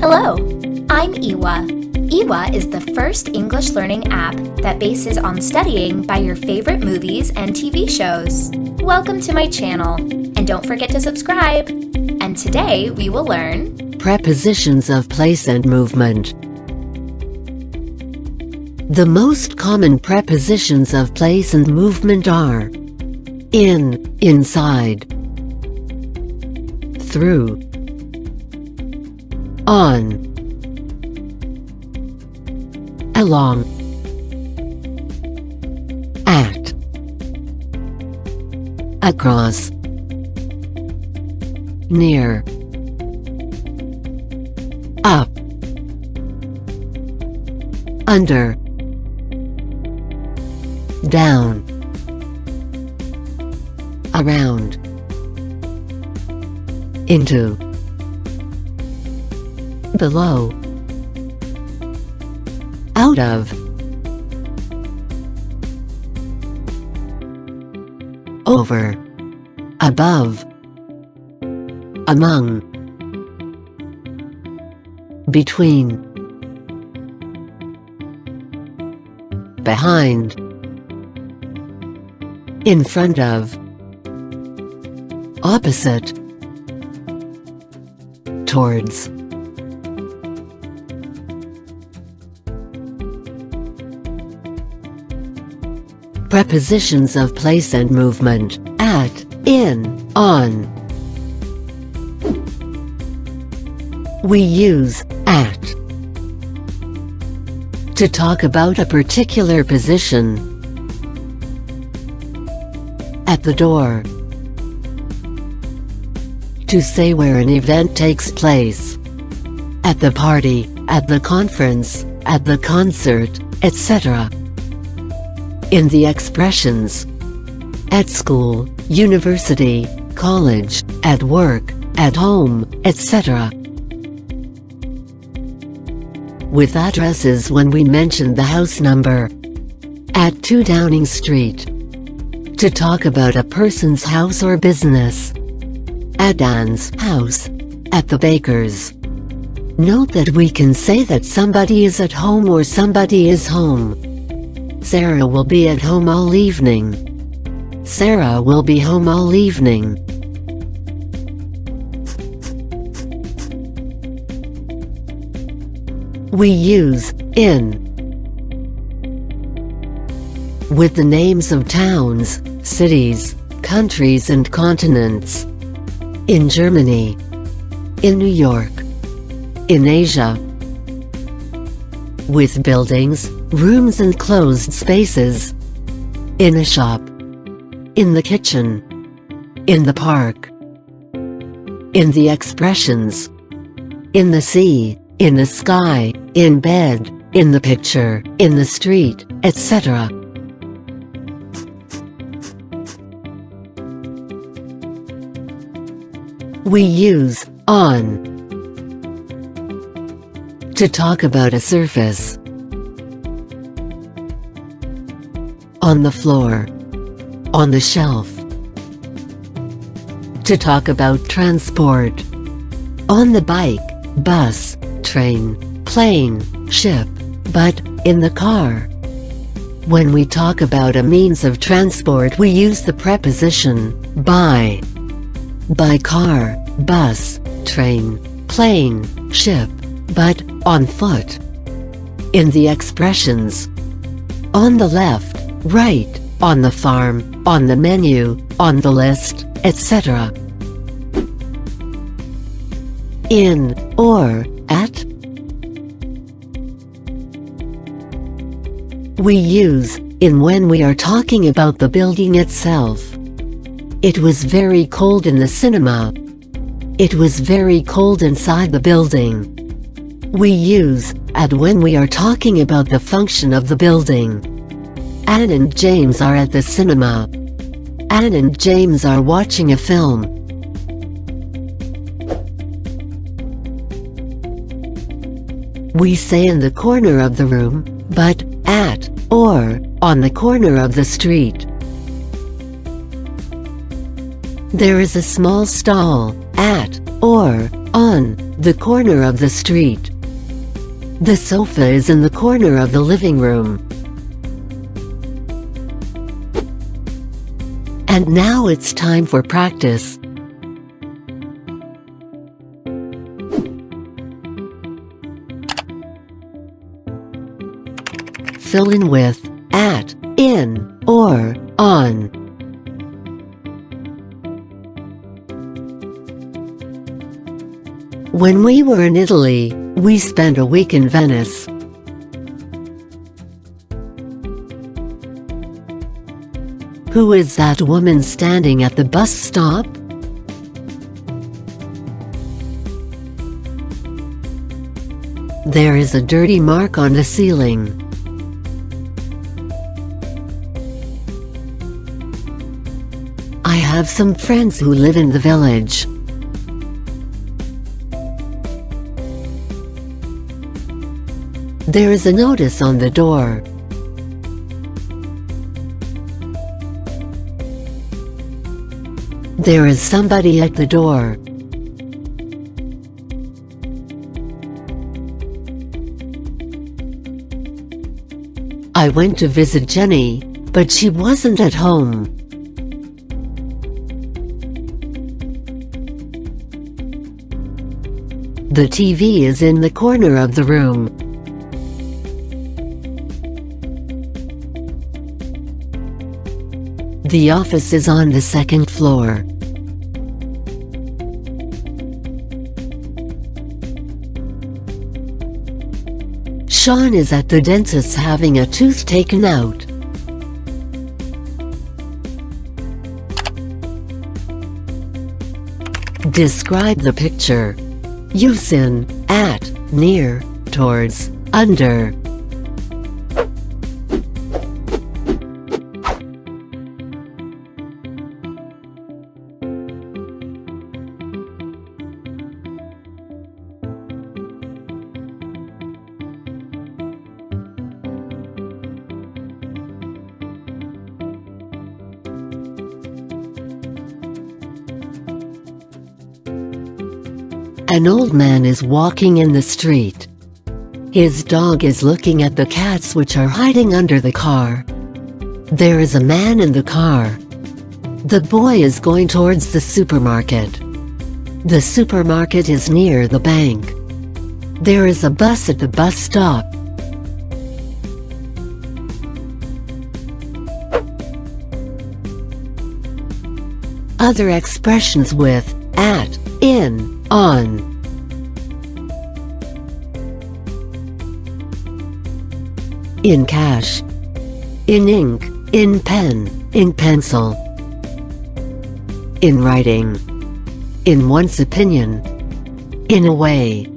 Hello, I'm EWA. EWA is the first English learning app that bases on studying by your favorite movies and TV shows. Welcome to my channel, and don't forget to subscribe. And today we will learn Prepositions of place and movement. The most common prepositions of place and movement are in, inside, through, on, along, at, across, near, up, under, down, around, into, below, out of, over, above, among, between, behind, in front of, opposite, towards. Prepositions of place and movement: at, in, on. We use at to talk about a particular position. At the door, to say where an event takes place. At the party, at the conference, at the concert, etc. In the expressions at school, university, college, at work, at home, etc. With addresses when we mention the house number. At 2 Downing Street, to talk about a person's house or business. At Anne's house, at the baker's. Note that we can say that somebody is at home or somebody is home. Sarah will be at home all evening. Sarah will be home all evening. We use in with the names of towns, cities, countries and continents. In Germany, in New York, in Asia. With buildings, rooms and closed spaces. In a shop. In the kitchen. In the park. In the expressions. In the sea, in the sky, in bed, in the picture, in the street, etc. We use on to talk about a surface. On the floor. On the shelf. To talk about transport. On the bike, bus, train, plane, ship, but in the car. When we talk about a means of transport, we use the preposition by. By car, bus, train, plane, ship, but on foot. In the expressions on the left, right, on the farm, on the menu, on the list, etc. In or at. We use in when we are talking about the building itself. It was very cold in the cinema. It was very cold inside the building. We use at when we are talking about the function of the building. Anne and James are at the cinema. Anne and James are watching a film. We say in the corner of the room, but at or on the corner of the street. There is a small stall at or On the corner of the street. The sofa is in the corner of the living room. And now it's time for practice. Fill in with at, in, or on. When we were in Italy, we spent a week in Venice. Who is that woman standing at the bus stop? There is a dirty mark on the ceiling. I have some friends who live in the village. There is a notice on the door. There is somebody at the door. I went to visit Jenny, but she wasn't at home. The TV is in the corner of the room. The office is on the second floor. Sean is at the dentist having a tooth taken out. Describe the picture. Use in, at, near, towards, under. An old man is walking in the street. His dog is looking at the cats which are hiding under the car. There is a man in the car. The boy is going towards the supermarket. The supermarket is near the bank. There is a bus at the bus stop. Other expressions with at, in, on. In cash. In ink, in pen, in pencil. In writing. In one's opinion. In a way.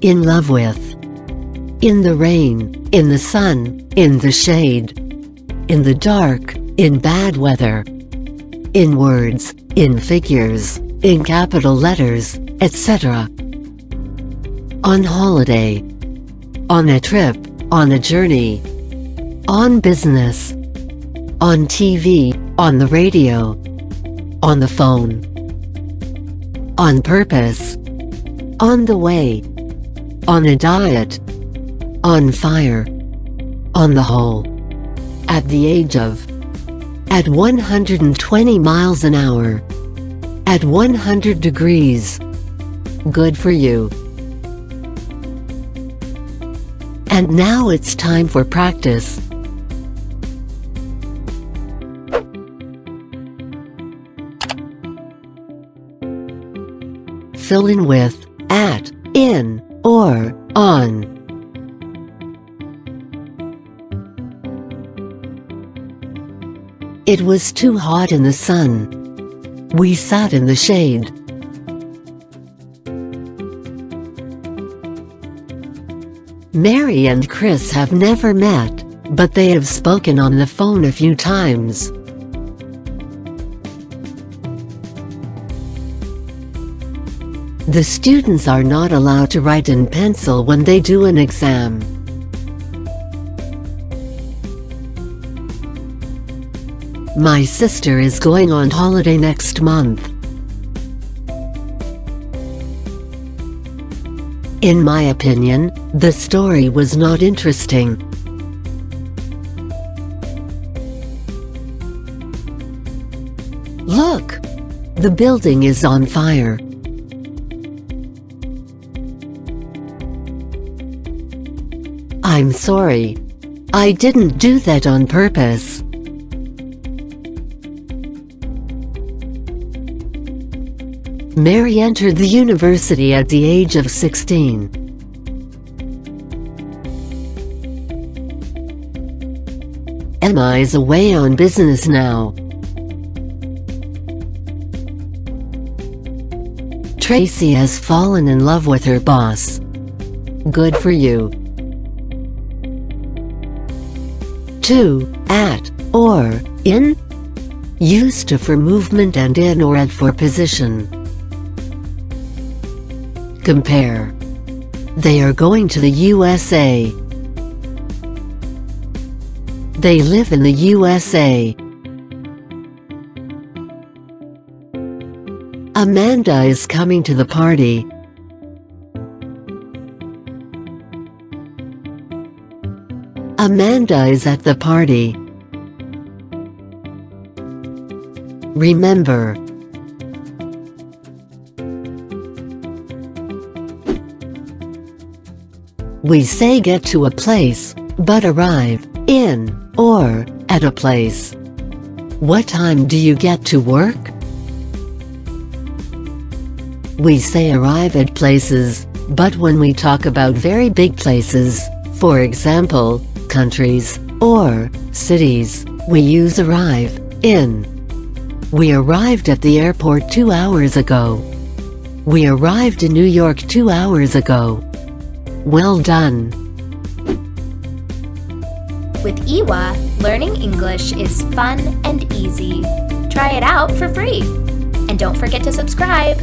In love with. In the rain, in the sun, in the shade. In the dark, in bad weather. In words, in figures, in capital letters, etc. On holiday. On a trip, on a journey. On business. On TV, on the radio. On the phone. On purpose. On the way. On a diet. On fire. On the whole. At the age of. At 120 miles an hour. At 100 degrees. Good for you. And now it's time for practice. Fill in with at, in, or on. It was too hot in the sun. We sat in the shade. Mary and Chris have never met, but they have spoken on the phone a few times. The students are not allowed to write in pencil when they do an exam. My sister is going on holiday next month. In my opinion, the story was not interesting. Look! The building is on fire. I'm sorry. I didn't do that on purpose. Mary entered the university at the age of 16. Emma is away on business now. Tracy has fallen in love with her boss. Good for you. To, at, or, in. Used to for movement and in or at for position. Compare. They are going to the USA. They live in the USA. Amanda is coming to the party. Amanda is at the party. Remember. We say get to a place, but arrive in or at a place. What time do you get to work? We say arrive at places, but when we talk about very big places, for example, countries or cities, we use arrive in. We arrived at the airport 2 hours ago. We arrived in New York 2 hours ago. Well done. With EWA, learning English is fun and easy. Try it out for free. And don't forget to subscribe.